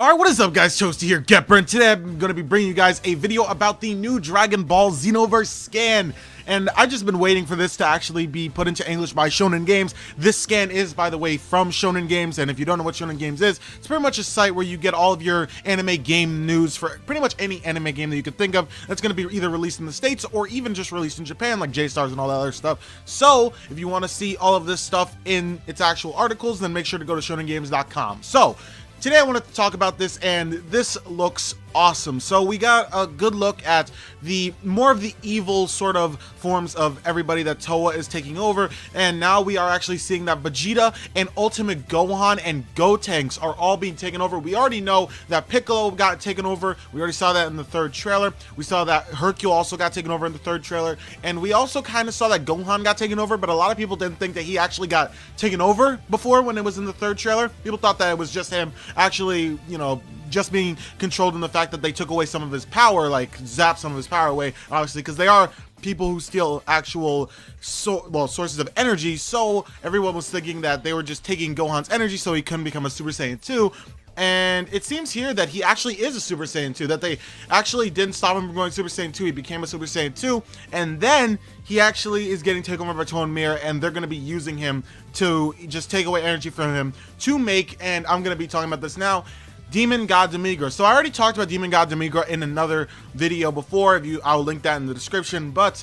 Alright, what is up guys, Toasty here, Getber, and today I'm going to be bringing you guys a video about the new Dragon Ball Xenoverse scan. And I've just been waiting for this to actually be put into English by Shonen Games. This scan is, by the way, from Shonen Games, and if you don't know what Shonen Games is, it's pretty much a site where you get all of your anime game news for pretty much any anime game that you could think of that's going to be either released in the States or even just released in Japan, like J-Stars and all that other stuff. So, if you want to see all of this stuff in its actual articles, then make sure to go to shonengames.com. So, today I wanted to talk about this, and this looks awesome. So we got a good look at the more of the evil sort of forms of everybody that Towa is taking over, and now we are actually seeing that Vegeta and Ultimate Gohan and Gotenks are all being taken over. We already know that Piccolo got taken over. We already saw that in the third trailer. We saw that Hercule also got taken over in the third trailer, and we also kind of saw that Gohan got taken over, but a lot of people didn't think that he actually got taken over before when it was in the third trailer. People thought that it was just him actually, you know, just being controlled in the fact that they took away some of his power, like zapped some of his power away, obviously, because they are people who steal actual sources of energy. So everyone was thinking that they were just taking Gohan's energy so he couldn't become a Super Saiyan 2. And it seems here that he actually is a Super Saiyan 2, that they actually didn't stop him from going Super Saiyan 2. He became a Super Saiyan 2, and then he actually is getting taken over by Towa and Mira, and they're going to be using him to just take away energy from him to make, and I'm going to be talking about this now, Demon God Demigra. So I already talked about Demon God Demigra in another video before. I'll link that in the description, but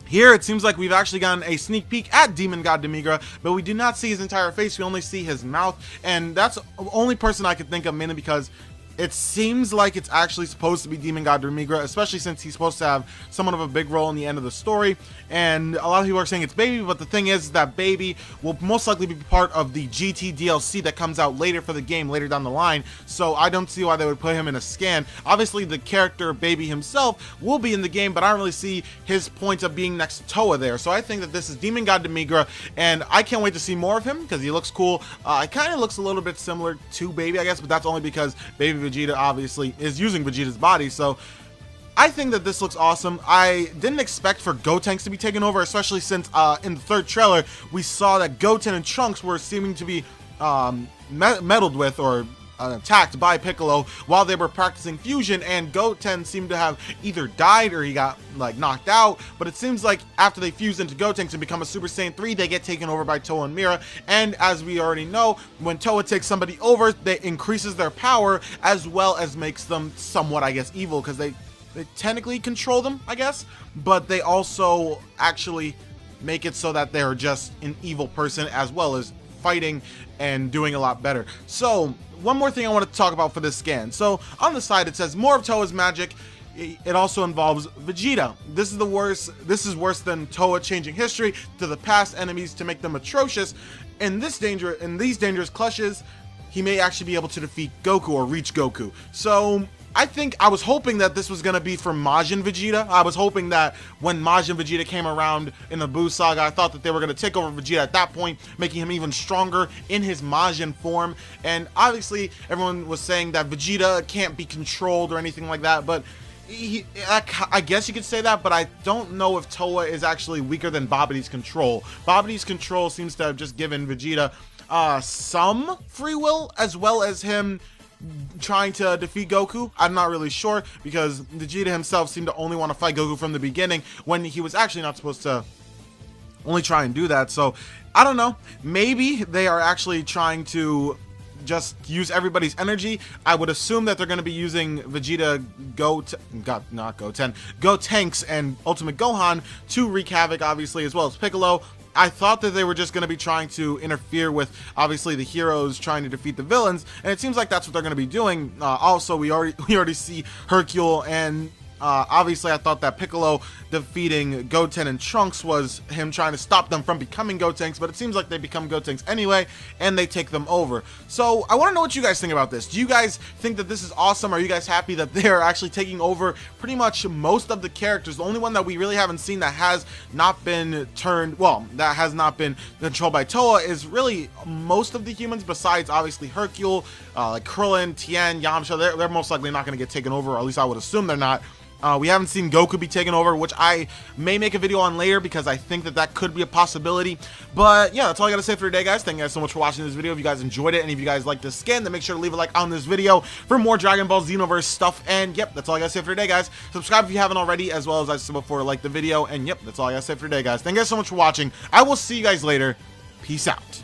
here it seems like we've actually gotten a sneak peek at Demon God Demigra, but we do not see his entire face. We only see his mouth, and that's the only person I could think of, mainly because it seems like it's actually supposed to be Demon God Demigra, especially since he's supposed to have somewhat of a big role in the end of the story. And a lot of people are saying it's Baby, but the thing is that Baby will most likely be part of the GT DLC that comes out later for the game, later down the line. So I don't see why they would put him in a scan. Obviously, the character Baby himself will be in the game, but I don't really see his point of being next to Towa there. So I think that this is Demon God Demigra, and I can't wait to see more of him because he looks cool. It kind of looks a little bit similar to Baby, I guess, but that's only because Baby Vegeta obviously is using Vegeta's body. So I think that this looks awesome. I didn't expect for Gotenks to be taken over, especially since in the third trailer we saw that Goten and Trunks were seeming to be meddled with or attacked by Piccolo while they were practicing fusion, and Goten seemed to have either died or he got like knocked out. But it seems like after they fuse into Gotenks and become a Super Saiyan 3, they get taken over by Towa and Mira. And as we already know, when Towa takes somebody over, they increases their power as well as makes them somewhat, I guess, evil, because they technically control them, I guess, but they also actually make it so that they're just an evil person as well as fighting and doing a lot better. So one more thing I want to talk about for this scan. So on the side it says more of Towa's magic. It also involves Vegeta. This is the worst. This is worse than Towa changing history to the past enemies to make them atrocious. In these dangerous clashes, he may actually be able to defeat Goku or reach Goku. So I was hoping that this was going to be for Majin Vegeta. I was hoping that when Majin Vegeta came around in the Buu Saga, I thought that they were going to take over Vegeta at that point, making him even stronger in his Majin form. And obviously, everyone was saying that Vegeta can't be controlled or anything like that, but I guess you could say that, but I don't know if Towa is actually weaker than Babidi's control. Babidi's control seems to have just given Vegeta some free will, as well as him trying to defeat Goku. I'm not really sure, because Vegeta himself seemed to only want to fight Goku from the beginning when he was actually not supposed to only try and do that. So I don't know, maybe they are actually trying to just use everybody's energy. I would assume that they're going to be using Vegeta, Gotenks and Ultimate Gohan to wreak havoc, obviously, as well as Piccolo. I thought that they were just going to be trying to interfere with, obviously, the heroes trying to defeat the villains, and it seems like that's what they're going to be doing. Also, we already see Hercule, and obviously I thought that Piccolo defeating Goten and Trunks was him trying to stop them from becoming Gotenks, but it seems like they become Gotenks anyway, and they take them over. So I want to know what you guys think about this. Do you guys think that this is awesome? Are you guys happy that they're actually taking over pretty much most of the characters? The only one that we really haven't seen that has not been that has not been controlled by Towa is really most of the humans, besides obviously Hercule, like Krillin, Tien, Yamcha, they're most likely not going to get taken over, or at least I would assume they're not. We haven't seen Goku be taken over, which I may make a video on later because I think that could be a possibility. But yeah, that's all I got to say for today, guys. Thank you guys so much for watching this video. If you guys enjoyed it and if you guys like this skin, then make sure to leave a like on this video for more Dragon Ball Xenoverse stuff. And yep, that's all I got to say for today, guys. Subscribe if you haven't already, as well as I said before, like the video. And yep, that's all I got to say for today, guys. Thank you guys so much for watching. I will see you guys later. Peace out.